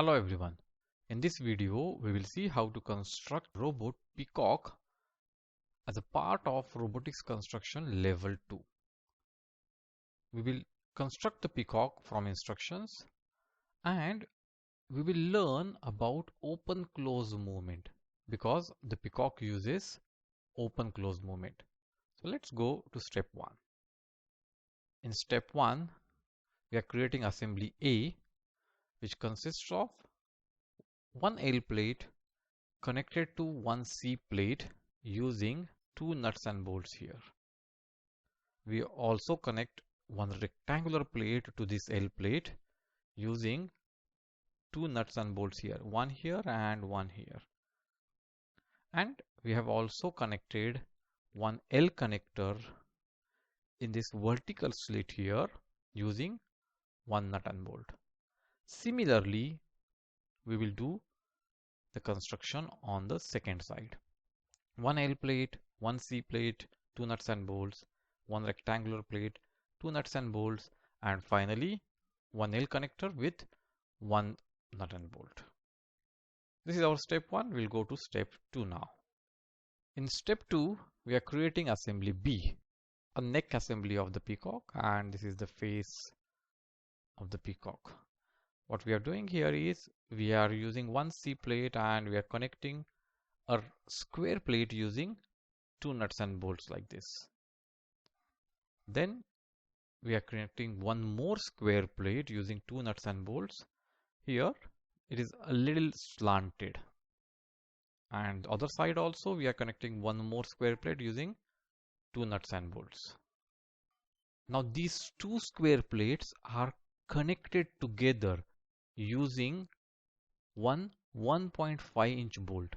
Hello everyone. In this video, we will see how to construct robot Peacock as a part of robotics construction level 2. We will construct the Peacock from instructions and we will learn about open close movement because the Peacock uses open close movement. So let's go to step 1. In step 1, we are creating assembly A, which consists of one L plate connected to one C plate using two nuts and bolts here. We also connect one rectangular plate to this L plate using two nuts and bolts here, one here and one here. And we have also connected one L connector in this vertical slit here using one nut and bolt. Similarly, we will do the construction on the second side. One L plate, one C plate, two nuts and bolts, one rectangular plate, two nuts and bolts, and finally one L connector with one nut and bolt. This is our step 1. We'll go to step 2 now. In step 2, we are creating assembly B, a neck assembly of the Peacock, and this is the face of the Peacock. What we are doing here is we are using one C plate and we are connecting a square plate using two nuts and bolts like this. Then we are connecting one more square plate using two nuts and bolts. Here it is a little slanted, and other side also we are connecting one more square plate using two nuts and bolts. Now these two square plates are connected together using one 1.5-inch bolt.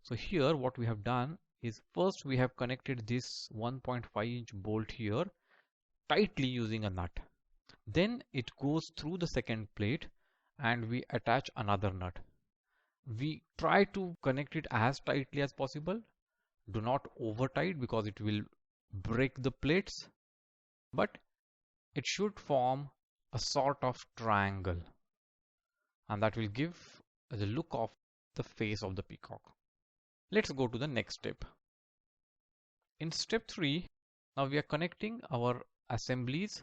So here what we have done is first we have connected this 1.5-inch bolt here tightly using a nut. Then it goes through the second plate and we attach another nut. We try to connect it as tightly as possible. Do not over tight because it will break the plates, but it should form a sort of triangle, and that will give the look of the face of the Peacock. Let's go to the next step. In step 3, now we are connecting our assemblies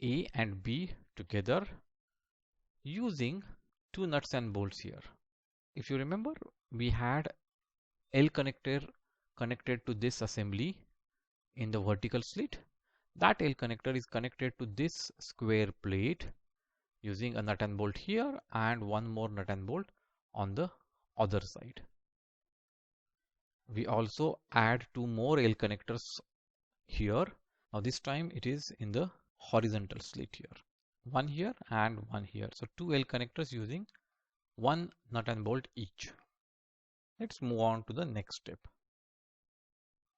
A and B together using two nuts and bolts here. If you remember, we had L connector connected to this assembly in the vertical slit. That L connector is connected to this square plate using a nut and bolt here and one more nut and bolt on the other side. We also add two more L connectors here. Now this time it is in the horizontal slit here. One here and one here. So two L connectors using one nut and bolt each. Let's move on to the next step.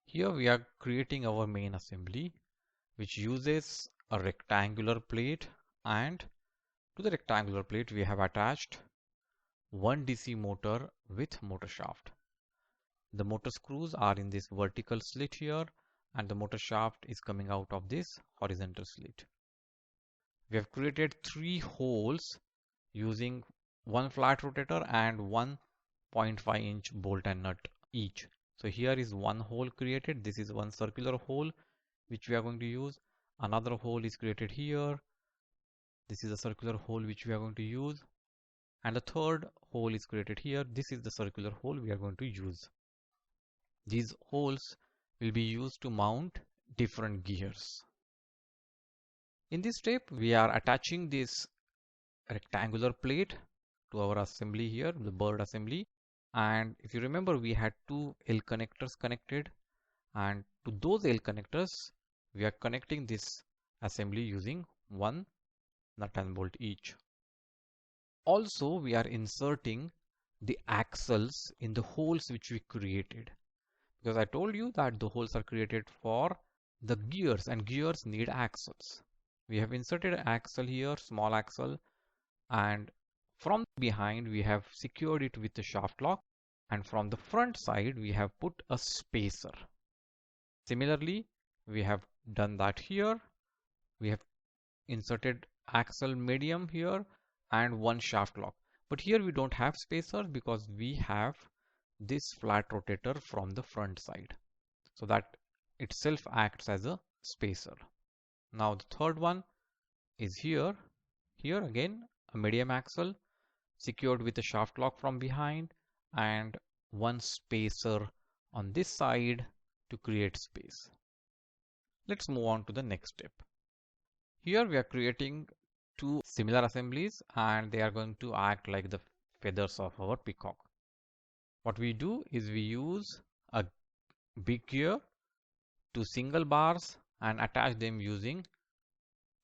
Here we are creating our main assembly, which uses a rectangular plate, and to the rectangular plate we have attached one DC motor with motor shaft. The motor screws are in this vertical slit here and the motor shaft is coming out of this horizontal slit. We have created 3 holes using one flat rotator and 1.5-inch bolt and nut each. So here is one hole created. This is one circular hole which we are going to use. Another hole is created here. This is a circular hole which we are going to use. And the third hole is created here. This is the circular hole we are going to use. These holes will be used to mount different gears. In this step, we are attaching this rectangular plate to our assembly here, the bird assembly. And if you remember, we had two L connectors connected, and to those L connectors, we are connecting this assembly using one nut and bolt each. Also, we are inserting the axles in the holes which we created, because I told you that the holes are created for the gears and gears need axles. We have inserted an axle here, small axle, and from behind we have secured it with the shaft lock, and from the front side we have put a spacer. Similarly, we have done that here. We have inserted axle medium here and one shaft lock. But here we don't have spacers because we have this flat rotator from the front side. So that itself acts as a spacer. Now the third one is here. Here again a medium axle secured with a shaft lock from behind and one spacer on this side to create space. Let's move on to the next step. Here we are creating two similar assemblies and they are going to act like the feathers of our peacock. What we do is we use a big gear, two single bars and attach them using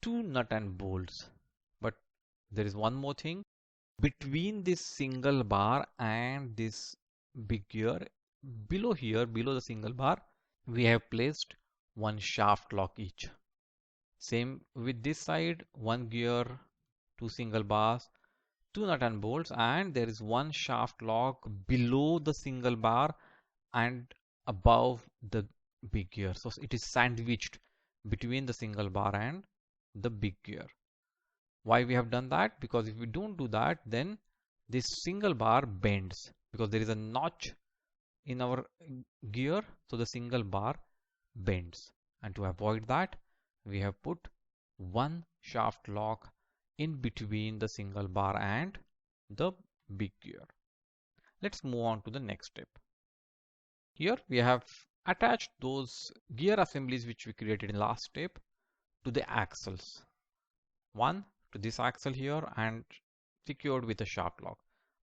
two nut and bolts. But there is one more thing. Between this single bar and this big gear, below here, below the single bar, we have placed one shaft lock each. Same with this side, one gear, two single bars, two nut and bolts, and there is one shaft lock below the single bar and above the big gear. So it is sandwiched between the single bar and the big gear. Why we have done that? Because if we don't do that, then this single bar bends because there is a notch in our gear, so the single bar bends. And to avoid that, we have put one shaft lock in between the single bar and the big gear. Let's move on to the next step. Here we have attached those gear assemblies which we created in last step to the axles. One to this axle here and secured with a shaft lock.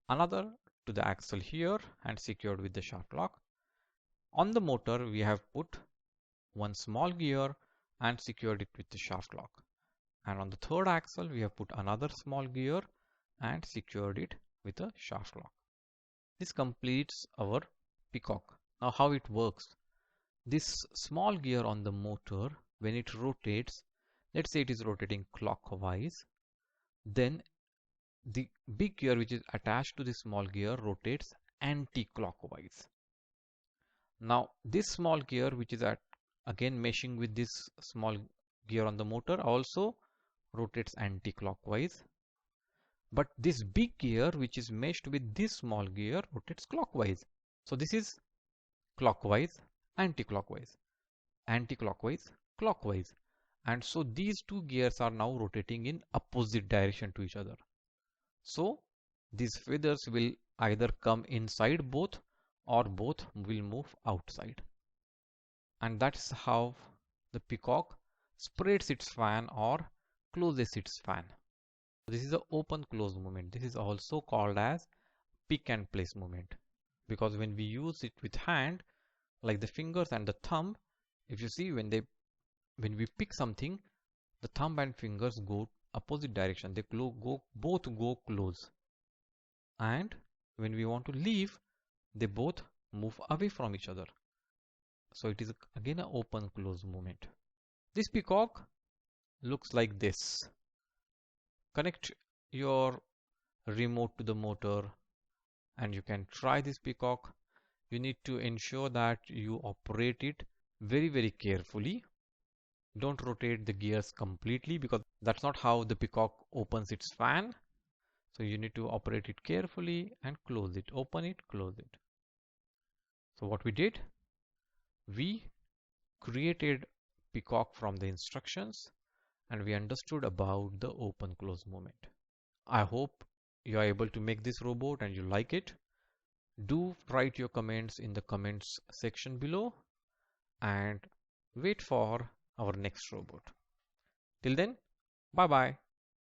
Another to the axle here and secured with the shaft lock. On the motor we have put one small gear and secured it with the shaft lock. And on the third axle we have put another small gear and secured it with a shaft lock. This completes our peacock. Now how it works? This small gear on the motor, when it rotates, let's say it is rotating clockwise, then the big gear which is attached to the small gear rotates anti-clockwise. Now this small gear which is again meshing with this small gear on the motor also rotates anti-clockwise. But this big gear which is meshed with this small gear rotates clockwise. So this is clockwise, anti-clockwise, anti-clockwise, clockwise. And so these two gears are now rotating in opposite direction to each other. So these feathers will either come inside both or both will move outside. And that's how the peacock spreads its fan or closes its fan. This is the open close movement. This is also called as pick and place movement, because when we use it with hand, like the fingers and the thumb, if you see when we pick something, the thumb and fingers go opposite direction. They both go close. And when we want to leave, they both move away from each other. So it is again an open close movement. This peacock looks like this. Connect your remote to the motor and you can try this peacock. You need to ensure that you operate it very carefully. Don't rotate the gears completely because that's not how the peacock opens its fan. So you need to operate it carefully and close it, open it, close it. So what we did, we created peacock from the instructions and we understood about the open close movement. I hope you are able to make this robot and you like it. Do write your comments in the comments section below and wait for our next robot. Till then, bye bye.